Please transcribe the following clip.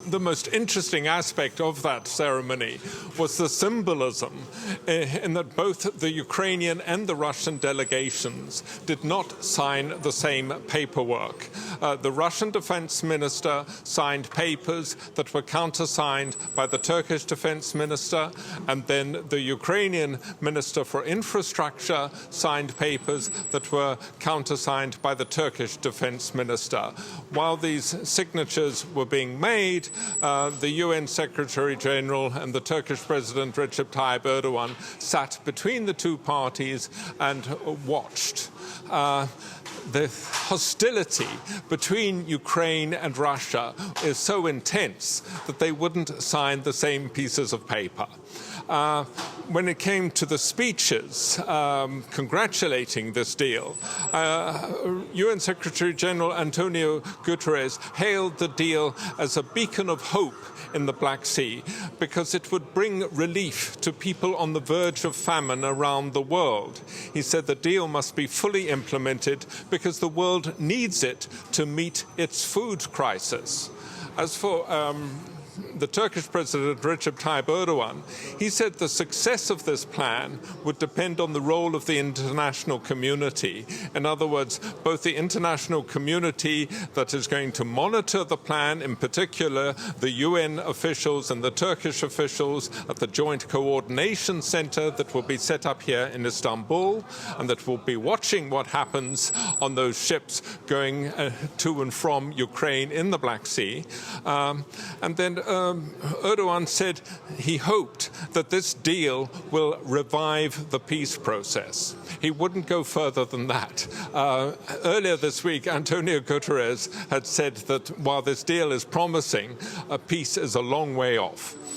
The most interesting aspect of that ceremony was the symbolism in that both the Ukrainian and the Russian delegations did not sign the same paperwork. The Russian defense minister signed papers that were countersigned by the Turkish defense minister, and then the Ukrainian minister for infrastructure signed papers that were countersigned by the Turkish defense minister. While these signatures were being made, the UN Secretary General and the Turkish President Recep Tayyip Erdogan sat between the two parties and watched. The hostility between Ukraine and Russia is so intense that they wouldn't sign the same pieces of paper. When it came to the speeches congratulating this deal, UN Secretary General Antonio Guterres hailed the deal as a beacon of hope in the Black Sea because it would bring relief to people on the verge of famine around the world. He said the deal must be fully implemented because the world needs it to meet its food crisis. As for the Turkish President Recep Tayyip Erdogan, he said the success of this plan would depend on the role of the international community. In other words, both the international community that is going to monitor the plan, in particular the UN officials and the Turkish officials at the Joint Coordination Center that will be set up here in Istanbul, and that will be watching what happens on those ships going to and from Ukraine in the Black Sea. And then Erdogan said he hoped that this deal will revive the peace process. He wouldn't go further than that. Earlier this week, Antonio Guterres had said that while this deal is promising, peace is a long way off.